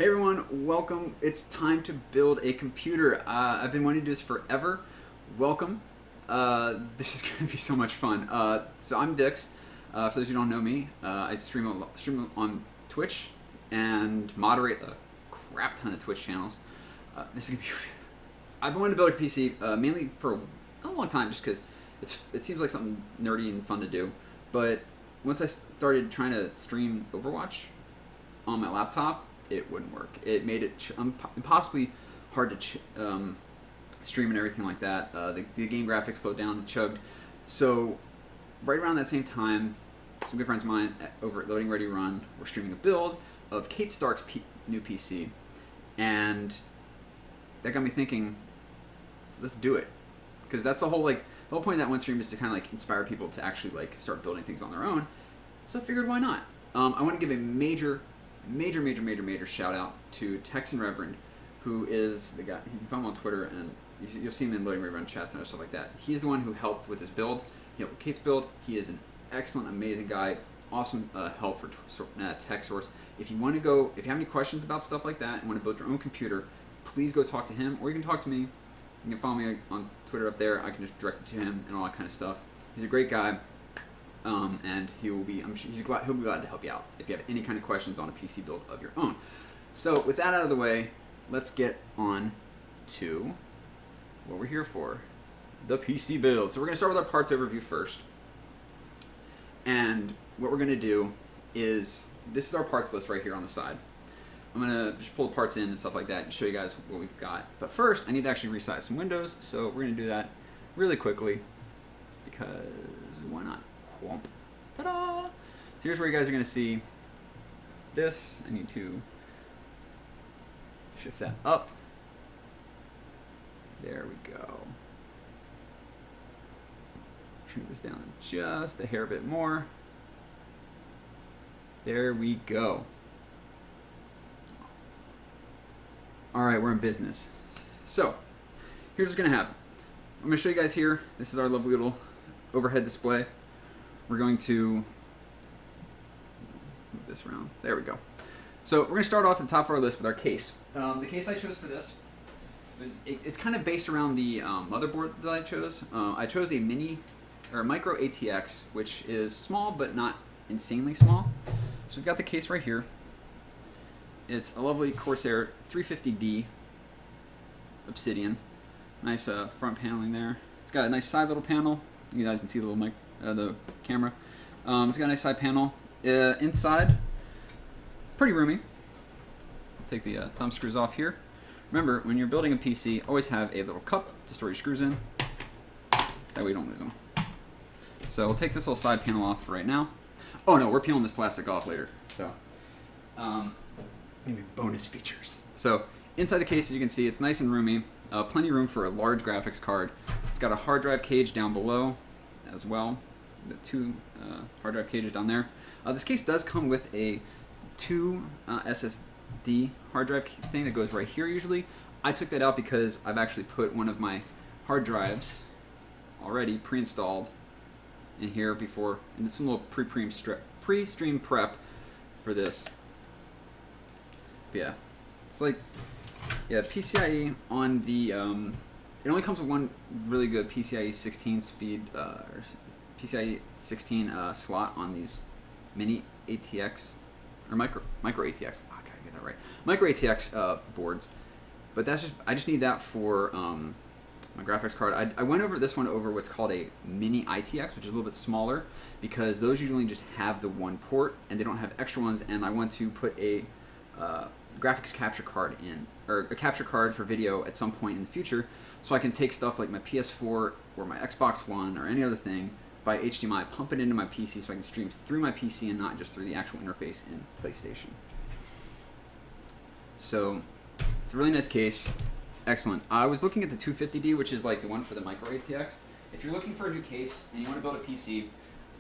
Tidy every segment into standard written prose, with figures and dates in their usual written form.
Hey everyone, welcome. It's time to build a computer. I've been wanting to do this forever. Welcome. This is going to be so much fun. So I'm Dix. For those who don't know me, I stream on Twitch and moderate a crap ton of Twitch channels. This is going to be... I've been wanting to build a PC mainly for a long time just because it seems like something nerdy and fun to do. But once I started trying to stream Overwatch on my laptop, it wouldn't work. It made it impossibly hard to stream and everything like that. The game graphics slowed down and chugged. So right around that same time, some good friends of mine over at Loading Ready Run were streaming a build of Kate Stark's new PC, and that got me thinking, let's do it, because that's the whole point of that one stream is to kind of inspire people to actually start building things on their own. So I figured, why not? I want to give a major shout out to Texan Reverend, who is the guy. You can find him on Twitter, and you'll see him in Loading Ready Run chats and stuff like that. He's the one who helped with this build. He helped with Kate's build. He is an excellent, amazing guy. Awesome help for tech source. If you have any questions about stuff like that and want to build your own computer, please go talk to him, or you can talk to me. You can follow me on Twitter up there. I can just direct you to him and all that kind of stuff. He's a great guy. And he'll be glad to help you out if you have any kind of questions on a PC build of your own. So with that out of the way, let's get on to what we're here for, the PC build. So we're going to start with our parts overview first. And what we're going to do is, this is our parts list right here on the side. I'm going to just pull the parts in and stuff like that and show you guys what we've got. But first, I need to actually resize some windows, so we're going to do that really quickly, because why not? Ta-da! So here's where you guys are going to see this. I need to shift that up. There we go. Trim this down just a hair bit more. There we go. Alright, we're in business. So, here's what's going to happen. I'm going to show you guys here. This is our lovely little overhead display. We're going to move this around. There we go. So we're going to start off at the top of our list with our case. The case I chose for this, it's kind of based around the motherboard that I chose. I chose a MicroATX, which is small but not insanely small. So we've got the case right here. It's a lovely Corsair 350D Obsidian. Nice front paneling there. It's got a nice side little panel. You guys can see the little the camera. It's got a nice side panel. Inside, pretty roomy. Take the thumb screws off here. Remember, when you're building a PC, always have a little cup to store your screws in. That way you don't lose them. So we'll take this little side panel off for right now. Oh no, we're peeling this plastic off later. So maybe bonus features. So inside the case, as you can see, it's nice and roomy. Plenty of room for a large graphics card. It's got a hard drive cage down below as well. The two hard drive cages down there. This case does come with a 2 SSD hard drive thing that goes right here usually. I took that out because I've actually put one of my hard drives already pre-installed in here before, and it's some little pre-stream prep for this. But yeah, it's PCIe on the it only comes with one really good PCIe 16 speed or PCIe 16 slot on these mini ATX or micro ATX. Oh, I gotta get that right. Micro ATX boards, but I just need that for my graphics card. I went over this one over what's called a mini ITX, which is a little bit smaller, because those usually just have the one port and they don't have extra ones. And I want to put a graphics capture card in, or a capture card for video at some point in the future, so I can take stuff like my PS4 or my Xbox One or any other thing by HDMI, pump it into my PC so I can stream through my PC and not just through the actual interface in PlayStation. So it's a really nice case. Excellent. I was looking at the 250D, which is like the one for the MicroATX. If you're looking for a new case and you want to build a PC,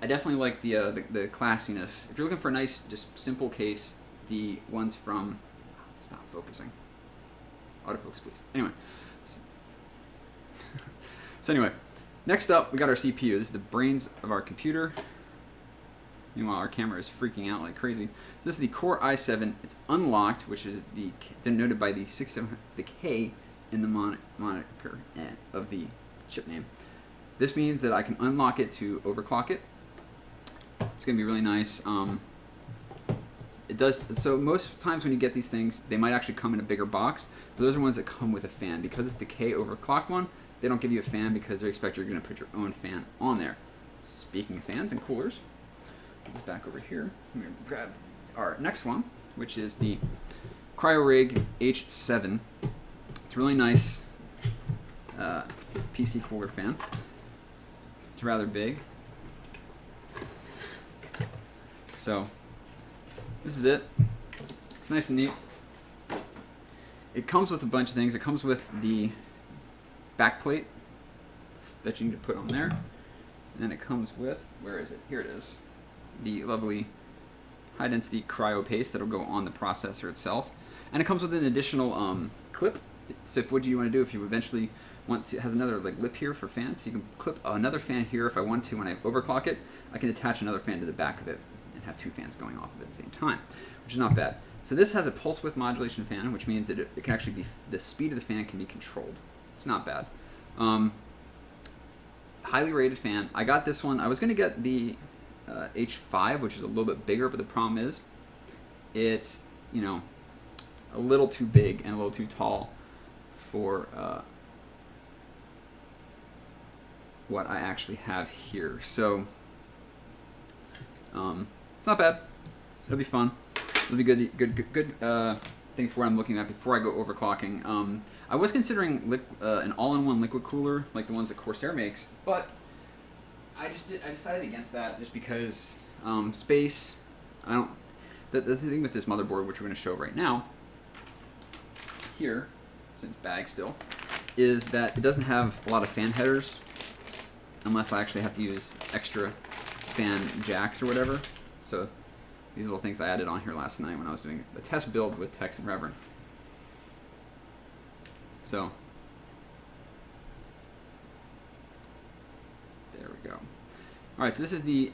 I definitely like the classiness. If you're looking for a nice, just simple case, the ones from... Stop focusing. Autofocus, please. Anyway. So anyway, next up, we got our CPU. This is the brains of our computer. Meanwhile, our camera is freaking out like crazy. So this is the Core i7. It's unlocked, which is denoted by the 6700, the K in the moniker of the chip name. This means that I can unlock it to overclock it. It's going to be really nice. It does. So most times when you get these things, they might actually come in a bigger box, but those are ones that come with a fan. Because it's the K overclock one, they don't give you a fan because they expect you're going to put your own fan on there. Speaking of fans and coolers, this is back over here. Let me grab our next one, which is the CRYORIG H7. It's a really nice PC cooler fan. It's rather big. So this is it. It's nice and neat. It comes with a bunch of things. It comes with the backplate that you need to put on there. And then it comes with, where is it? Here it is. The lovely high density cryo paste that'll go on the processor itself. And it comes with an additional clip. So what do you want to do if you eventually want to, it has another like lip here for fans. So you can clip another fan here if I want to. When I overclock it, I can attach another fan to the back of it and have two fans going off of it at the same time, which is not bad. So this has a pulse width modulation fan, which means that it can actually be, the speed of the fan can be controlled. It's not bad. Highly rated fan. I got this one. I was going to get the H5, which is a little bit bigger, but the problem is it's, you know, a little too big and a little too tall for what I actually have here. So it's not bad. It'll be fun. It'll be good thing for what I'm looking at before I go overclocking. I was considering an all-in-one liquid cooler like the ones that Corsair makes, but I decided against that just because space. I don't. The thing with this motherboard, which we're going to show right now, here, it's in its bag still, is that it doesn't have a lot of fan headers, unless I actually have to use extra fan jacks or whatever. So these little things I added on here last night when I was doing a test build with Tex and Reverend. So there we go. All right, so this is the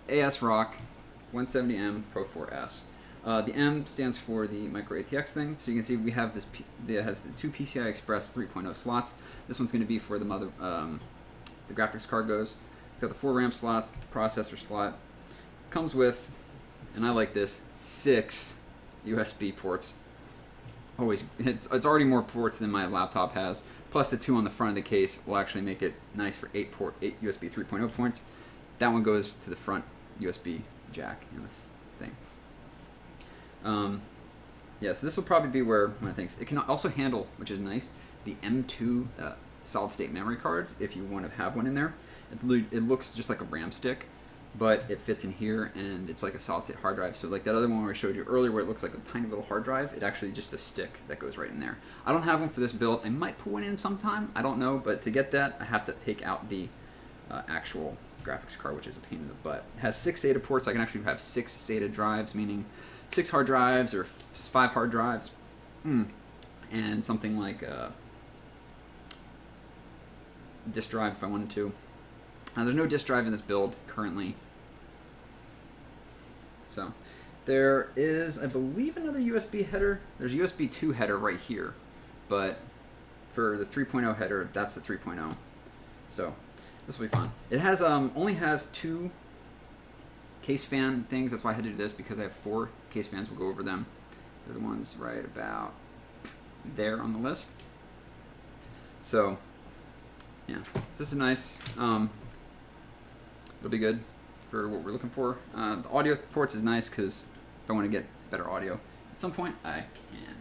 ASRock 170M Pro 4S. The M stands for the MicroATX thing. So you can see we have this. It has the two PCI Express 3.0 slots. This one's going to be for the the graphics card goes. It's got the 4 RAM slots, the processor slot. Comes with, and I like this, 6 USB ports. Always, it's already more ports than my laptop has. Plus the 2 on the front of the case will actually make it nice for 8 USB 3.0 ports. That one goes to the front USB jack in the thing. Yeah, so this will probably be where one of the things. It can also handle, which is nice, the M2 solid state memory cards if you want to have one in there. It looks just like a RAM stick, but it fits in here and it's like a solid state hard drive. So like that other one where I showed you earlier where it looks like a tiny little hard drive, it actually just a stick that goes right in there. I don't have one for this build. I might put one in sometime. I don't know, but to get that, I have to take out the actual graphics card, which is a pain in the butt. It has 6 SATA ports. I can actually have 6 SATA drives, meaning 6 hard drives or 5 hard drives, and something like a disk drive if I wanted to. There's no disk drive in this build currently. So there is, I believe, another USB header. There's a USB 2 header right here, but for the 3.0 header, that's the 3.0. So this will be fun. It has only has 2 case fan things. That's why I had to do this, because I have 4 case fans. We'll go over them. They're the ones right about there on the list. So yeah, so this is nice. It'll be good for what we're looking for. The audio ports is nice because if I want to get better audio at some point, I can.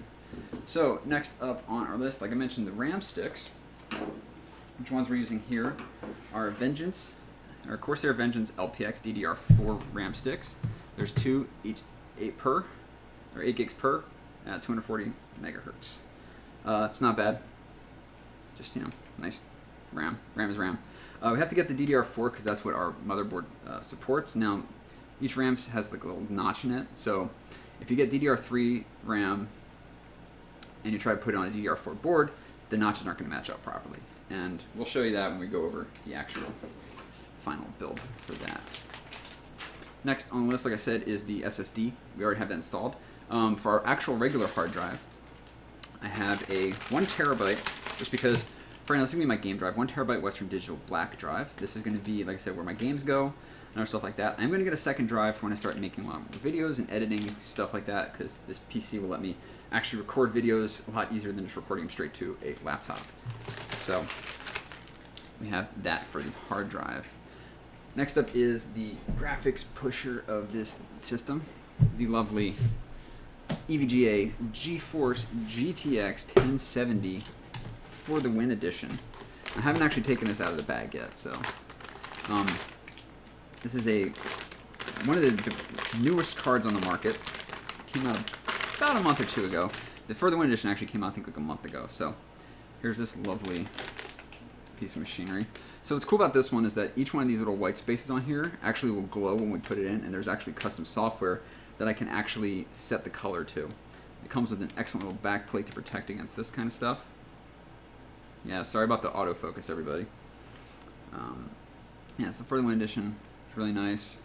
So next up on our list, like I mentioned, the RAM sticks. Which ones we're using here are Corsair Vengeance LPX DDR4 RAM sticks. There's 2, each 8 gigs per, at 240 megahertz. It's not bad. Just, you know, nice RAM. RAM is RAM. We have to get the DDR4 because that's what our motherboard supports. Now, each RAM has like a little notch in it. So if you get DDR3 RAM and you try to put it on a DDR4 board, the notches aren't going to match up properly. And we'll show you that when we go over the actual final build for that. Next on the list, like I said, is the SSD. We already have that installed. For our actual regular hard drive, I have a 1 terabyte, just because, for right now, this is going to be my game drive, 1 terabyte Western Digital black drive. This is going to be, like I said, where my games go, and other stuff like that. I'm going to get a second drive for when I start making a lot more videos and editing, stuff like that, because this PC will let me actually record videos a lot easier than just recording them straight to a laptop. So, we have that for the hard drive. Next up is the graphics pusher of this system, the lovely EVGA GeForce GTX 1070 for the Win Edition. I haven't actually taken this out of the bag yet, so this is one of the newest cards on the market. Came out about a month or two ago. The For the Win Edition actually came out, I think, like a month ago. So here's this lovely piece of machinery. So what's cool about this one is that each one of these little white spaces on here actually will glow when we put it in, and there's actually custom software that I can actually set the color to. It comes with an excellent little back plate to protect against this kind of stuff. Yeah, sorry about the autofocus, everybody. Yeah, so For the Win Edition, it's really nice.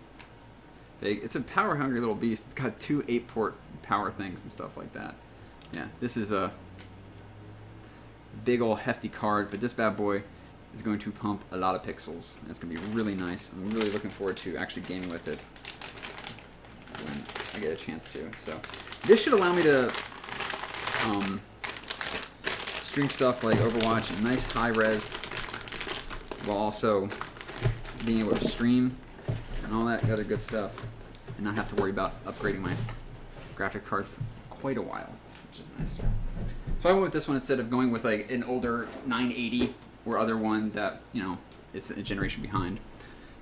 Big. It's a power-hungry little beast. It's got 2 8-port power things and stuff like that. Yeah, this is a big old hefty card, but this bad boy is going to pump a lot of pixels. It's going to be really nice. I'm really looking forward to actually gaming with it when I get a chance to. So this should allow me to stream stuff like Overwatch in nice high res, while also being able to stream and all that other good stuff, and not have to worry about upgrading my graphic card for quite a while, which is nice. So I went with this one instead of going with like an older 980 or other one that, you know, it's a generation behind,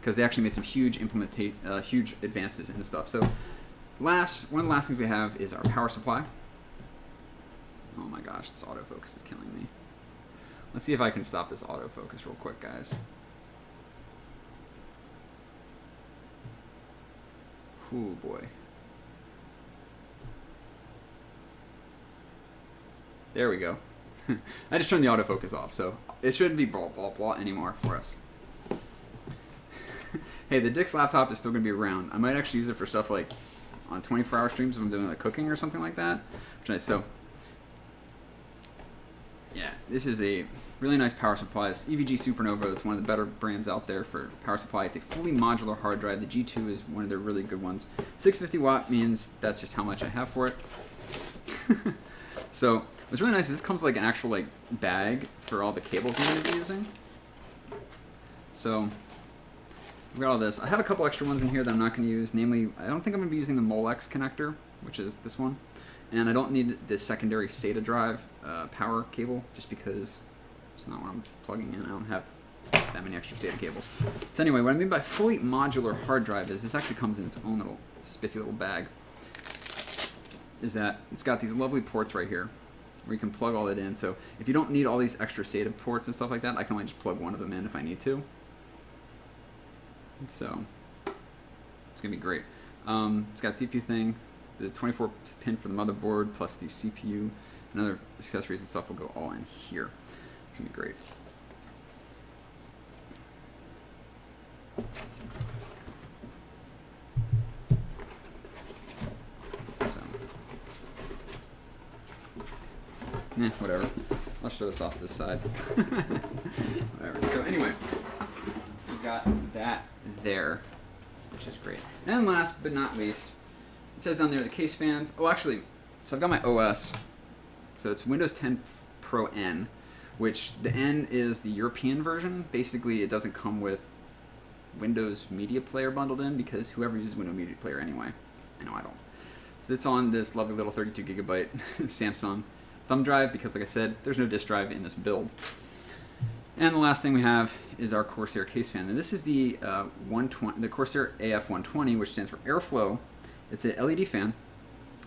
because they actually made some huge huge advances in the stuff. So one of the last things we have is our power supply. Oh my gosh, this autofocus is killing me. Let's see if I can stop this autofocus real quick, guys. Oh boy. There we go. I just turned the autofocus off, so it shouldn't be blah blah blah anymore for us. Hey, the Dix laptop is still going to be around. I might actually use it for stuff like on 24-hour streams if I'm doing like cooking or something like that. Which nice. So yeah, this is a really nice power supply. It's EVGA SuperNOVA. It's one of the better brands out there for power supply. It's a fully modular hard drive. The G2 is one of their really good ones. 650 watt means that's just how much I have for it. So what's really nice is this comes like an actual like bag for all the cables I'm going to be using. So I've got all this. I have a couple extra ones in here that I'm not going to use. Namely, I don't think I'm going to be using the Molex connector, which is this one. And I don't need this secondary SATA drive power cable, just because it's not what I'm plugging in. I don't have that many extra SATA cables. So anyway, what I mean by fully modular hard drive is this actually comes in its own little spiffy little bag. Is that it's got these lovely ports right here where you can plug all that in. So if you don't need all these extra SATA ports and stuff like that, I can only just plug one of them in if I need to. So it's gonna be great. It's got CPU thing, the 24 pin for the motherboard, plus the CPU and other accessories and stuff will go all in here. It's gonna be great. So, whatever. I'll show this off to the side. Whatever. So anyway, we got that there, which is great. And last but not least, it says down there the case fans. Oh, actually, so I've got my OS. So it's Windows 10 Pro N, which the N is the European version. Basically, it doesn't come with Windows Media Player bundled in, because whoever uses Windows Media Player anyway. I know I don't. So it's on this lovely little 32 gigabyte Samsung thumb drive, because like I said, there's no disk drive in this build. And the last thing we have is our Corsair case fan. And this is the the Corsair AF120, which stands for Airflow. It's an LED fan.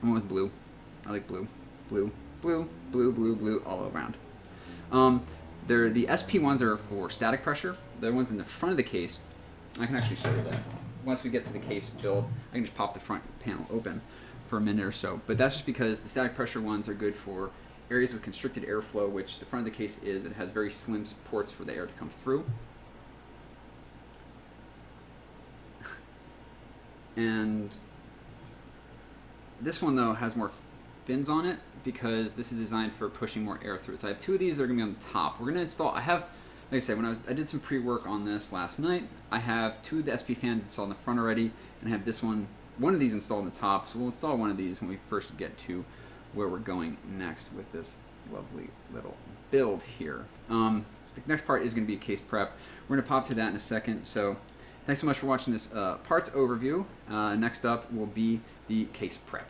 I went with blue. I like blue. Blue, blue, blue, blue, blue, all around. The SP ones are for static pressure. The ones in the front of the case, I can actually show you that. Once we get to the case build, I can just pop the front panel open for a minute or so. But that's just because the static pressure ones are good for areas with constricted airflow, which the front of the case is. It has very slim ports for the air to come through. And this one though has more fins on it because this is designed for pushing more air through it. So I have 2 of these that are gonna be on the top. We're gonna install, I have, like I said, I did some pre-work on this last night. I have 2 of the SP fans installed in the front already, and I have this one of these installed on the top. So we'll install one of these when we first get to where we're going next with this lovely little build here. The next part is gonna be a case prep. We're gonna pop to that in a second. So thanks so much for watching this parts overview. Next up will be the case prep.